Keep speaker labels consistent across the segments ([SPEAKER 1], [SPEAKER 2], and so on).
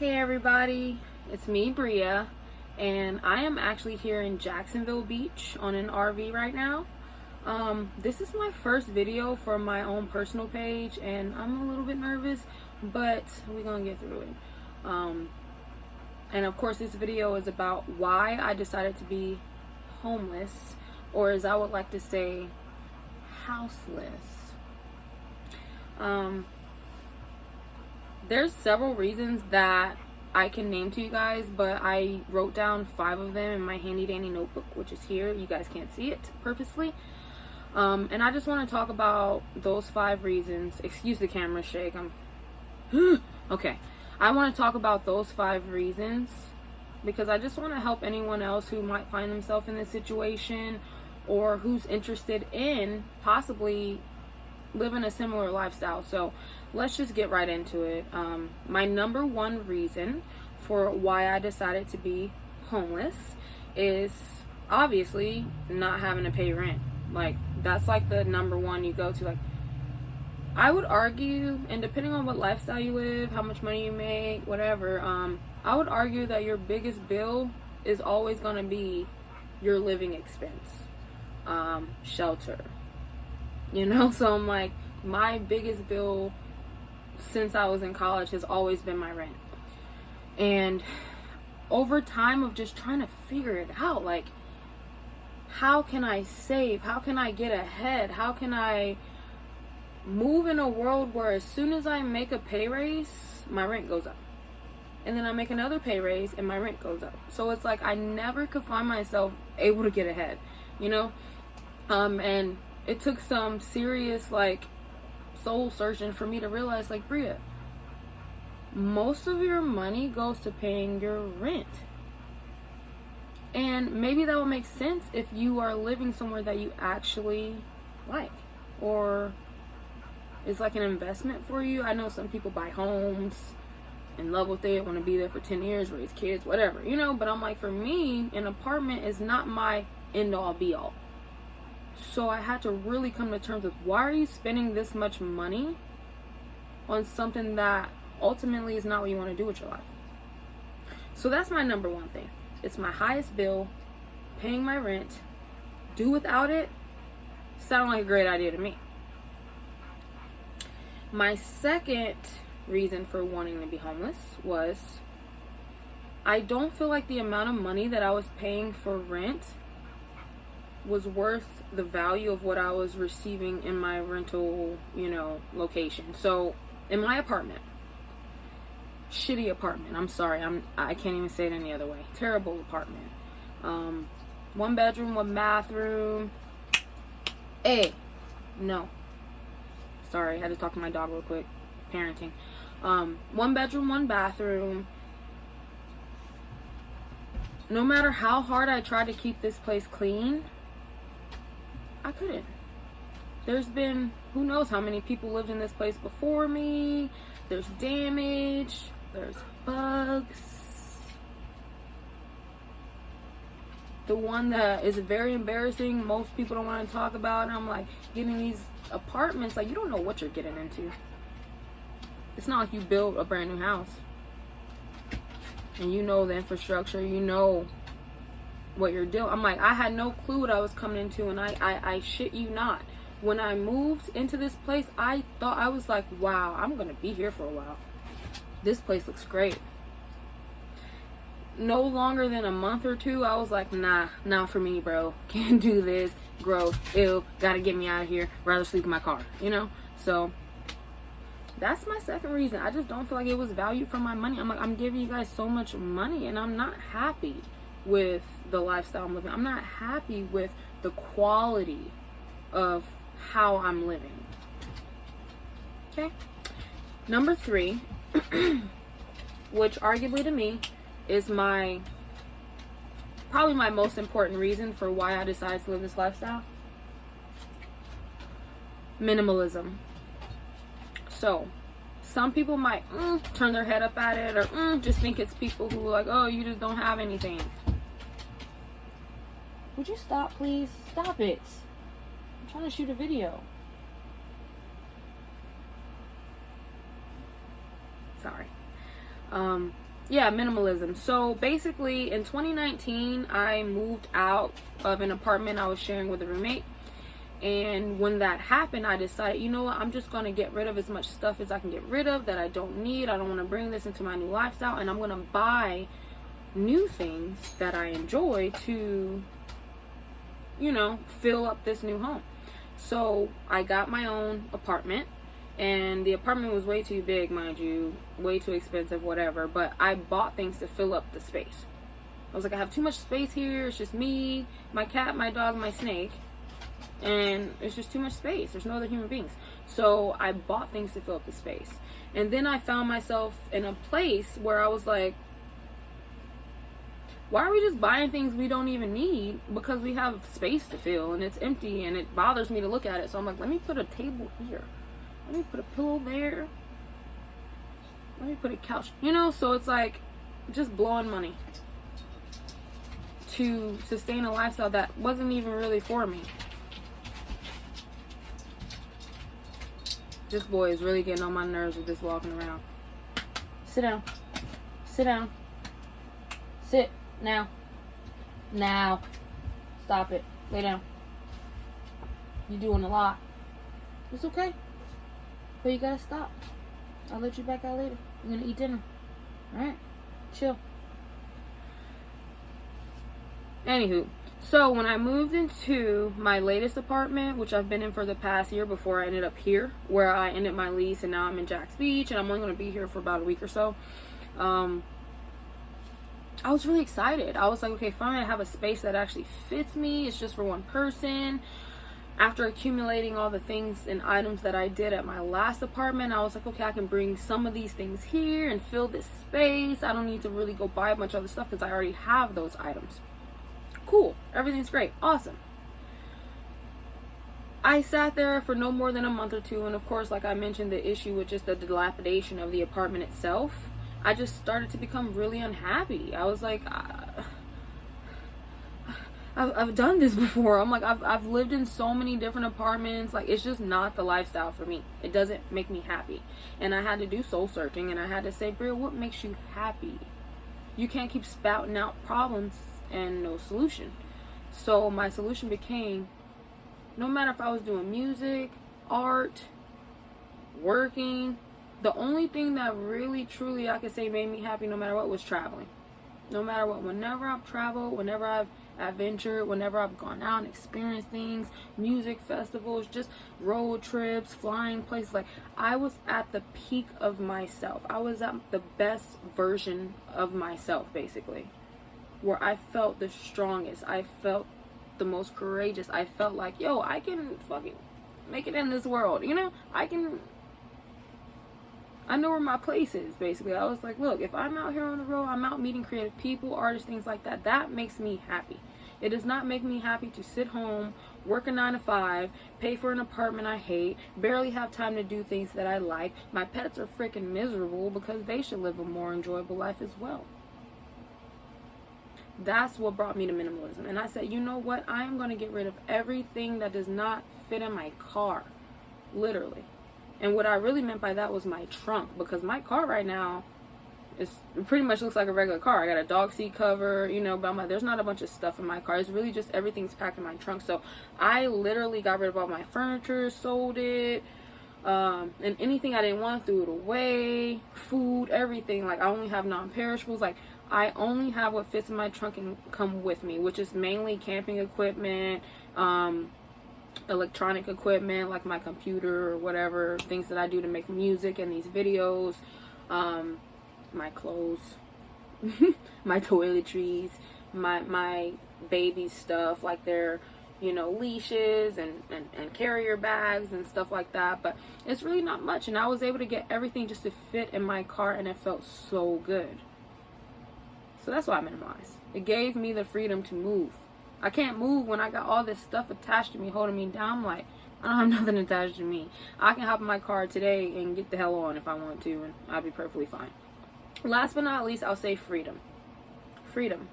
[SPEAKER 1] Hey everybody, it's me, Bria, and I am actually here in Jacksonville Beach on an RV right now. This is my first video for my own personal page, and I'm a little bit nervous, but we're gonna get through it. And of course, this video is about why I decided to be homeless, or as I would like to say, houseless. There's several reasons that I can name to you guys, but I wrote down 5 of them in my handy dandy notebook, which is here. You guys can't see it purposely. And I just want to talk about those 5 reasons. Excuse the camera shake. Okay. I want to talk about those 5 reasons because I just want to help anyone else who might find themselves in this situation or who's interested in possibly living a similar lifestyle. So let's just get right into it. My number 1 reason for why I decided to be homeless is obviously not having to pay rent. Like, that's like the number 1 you go to. Like, I would argue, and depending on what lifestyle you live, how much money you make, whatever, I would argue that your biggest bill is always going to be your living expense, shelter. You know, so I'm like, my biggest bill since I was in college has always been my rent. And over time of just trying to figure it out, like, how can I save? How can I get ahead? How can I move in a world where as soon as I make a pay raise, my rent goes up? And then I make another pay raise and my rent goes up. So it's like I never could find myself able to get ahead, you know? And it took some serious, like, soul searching for me to realize, like, Bria, most of your money goes to paying your rent. And maybe that will make sense if you are living somewhere that you actually like, or it's like an investment for you. I know some people buy homes and love what they want to be there for 10 years, raise kids, whatever, you know, but I'm like, for me, an apartment is not my end all be all. So I had to really come to terms with, why are you spending this much money on something that ultimately is not what you want to do with your life? So that's my number 1 thing. It's my highest bill, paying my rent. Do without it sound like a great idea to me. My second reason for wanting to be homeless was I don't feel like the amount of money that I was paying for rent was worth the value of what I was receiving in my rental, location. So in my apartment, shitty apartment, I'm sorry, I can't even say it any other way, terrible apartment, 1 bedroom, 1 bathroom. Sorry, I had to talk to my dog real quick, parenting. 1 bedroom, 1 bathroom. No matter how hard I tried to keep this place clean, I couldn't. There's been who knows how many people lived in this place before me. There's damage. There's bugs. The one that is very embarrassing, most people don't want to talk about. And I'm like, getting these apartments, like, you don't know what you're getting into. It's not like you build a brand new house and you know the infrastructure, you know what you're doing. I'm like, I had no clue what I was coming into, and I shit you not, when I moved into this place, I thought, I was like, wow, I'm gonna be here for a while. This place looks great. No longer than a month or 2, I was like, nah, not for me, bro. Can't do this. Gross. Ew. Gotta get me out of here. Rather sleep in my car, So that's my second reason. I just don't feel like it was valued for my money. I'm like, I'm giving you guys so much money and I'm not happy with the lifestyle I'm living. I'm not happy with the quality of how I'm living. Okay. Number 3, which arguably to me is probably my most important reason for why I decided to live this lifestyle. Minimalism. So, some people might turn their head up at it, or just think it's people who are like, oh, you just don't have anything. Would you stop, please? Stop it. I'm trying to shoot a video. Sorry. yeah, minimalism. So basically in 2019, I moved out of an apartment I was sharing with a roommate. And when that happened, I decided, you know what, I'm just going to get rid of as much stuff as I can get rid of that I don't need. I don't want to bring this into my new lifestyle. And I'm going to buy new things that I enjoy to, you know, fill up this new home. So I got my own apartment. And the apartment was way too big, mind you, way too expensive, whatever. But I bought things to fill up the space. I was like, I have too much space here. It's just me, my cat, my dog, my snake. And it's just too much space. There's no other human beings. So I bought things to fill up the space. And then I found myself in a place where I was like, why are we just buying things we don't even need? Because we have space to fill and it's empty and it bothers me to look at it. So I'm like, let me put a table here. Let me put a pillow there. Let me put a couch. You know, so it's like just blowing money to sustain a lifestyle that wasn't even really for me. This boy is really getting on my nerves with this walking around. Sit down. Sit down. Sit. Now. Now. Stop it. Lay down. You're doing a lot. It's okay. But you gotta stop. I'll let you back out later. You're gonna eat dinner. Alright? Chill. Anywho. So when I moved into my latest apartment, which I've been in for the past year before I ended up here, where I ended my lease and now I'm in Jax Beach and I'm only going to be here for about a week or so, I was really excited. I was like, okay, fine, I have a space that actually fits me. It's just for one person. After accumulating all the things and items that I did at my last apartment, I was like, okay, I can bring some of these things here and fill this space. I don't need to really go buy a bunch of other stuff because I already have those items. Cool. Everything's great. Awesome. I sat there for no more than a month or two. And of course, like I mentioned, the issue with just the dilapidation of the apartment itself, I just started to become really unhappy. I was like, I've done this before. I'm like, I've lived in so many different apartments. Like, it's just not the lifestyle for me. It doesn't make me happy. And I had to do soul searching. And I had to say, Bria, what makes you happy? You can't keep spouting out problems and no solution. So my solution became, no matter if I was doing music, art, working, the only thing that really truly I could say made me happy no matter what was traveling. No matter what, whenever I've traveled, whenever I've adventured, whenever I've gone out and experienced things, music festivals, just road trips, flying places, like I was at the peak of myself. I was at the best version of myself, basically. Where I felt the strongest. I felt the most courageous. I felt like, yo, I can fucking make it in this world. You know, I know where my place is, basically. I was like, look, if I'm out here on the road, I'm out meeting creative people, artists, things like that. That makes me happy. It does not make me happy to sit home, work a 9 to 5, pay for an apartment I hate, barely have time to do things that I like. My pets are freaking miserable because they should live a more enjoyable life as well. That's what brought me to minimalism. And I said, you know what? I am going to get rid of everything that does not fit in my car. Literally. And what I really meant by that was my trunk. Because my car right now pretty much looks like a regular car. I got a dog seat cover, you know, but I'm like, there's not a bunch of stuff in my car. It's really just everything's packed in my trunk. So I literally got rid of all my furniture, sold it. And anything I didn't want, threw it away. Food, everything. Like, I only have non-perishables. Like, I only have what fits in my trunk and come with me, which is mainly camping equipment, electronic equipment like my computer or whatever, things that I do to make music and these videos, my clothes, my toiletries, my baby stuff, like their, you know, leashes and carrier bags and stuff like that. But it's really not much, and I was able to get everything just to fit in my car, and it felt so good. So that's why I minimalized. It gave me the freedom to move. I can't move when I got all this stuff attached to me, holding me down. I'm like, I don't have nothing attached to me. I can hop in my car today and get the hell on if I want to, and I'll be perfectly fine. Last but not least, I'll say freedom. Freedom.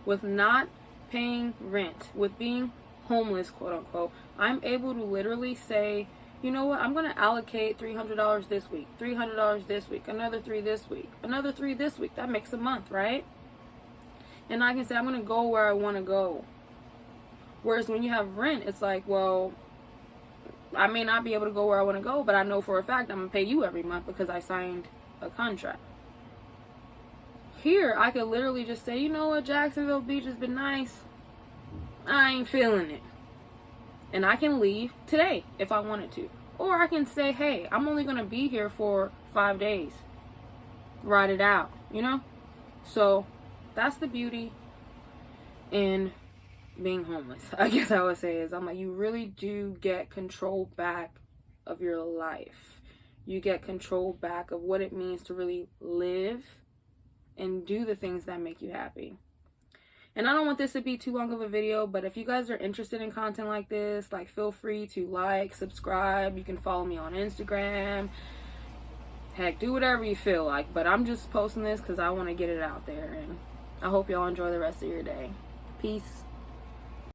[SPEAKER 1] With not paying rent, with being homeless, quote unquote, I'm able to literally say, you know what, I'm going to allocate $300 this week, $300 this week, another $3 this week, another $3 this week. That makes a month, right? And I can say I'm going to go where I want to go. Whereas when you have rent, it's like, well, I may not be able to go where I want to go, but I know for a fact I'm going to pay you every month because I signed a contract. Here, I could literally just say, you know what, Jacksonville Beach has been nice. I ain't feeling it. And I can leave today if I wanted to. Or I can say, hey, I'm only going to be here for 5 days. Ride it out, you know? So, that's the beauty in being homeless. I guess I would say is, I'm like, you really do get control back of your life. You get control back of what it means to really live and do the things that make you happy. And I don't want this to be too long of a video, but if you guys are interested in content like this, like, feel free to like, subscribe. You can follow me on Instagram. Heck, do whatever you feel like. But I'm just posting this because I want to get it out there. And I hope y'all enjoy the rest of your day. Peace.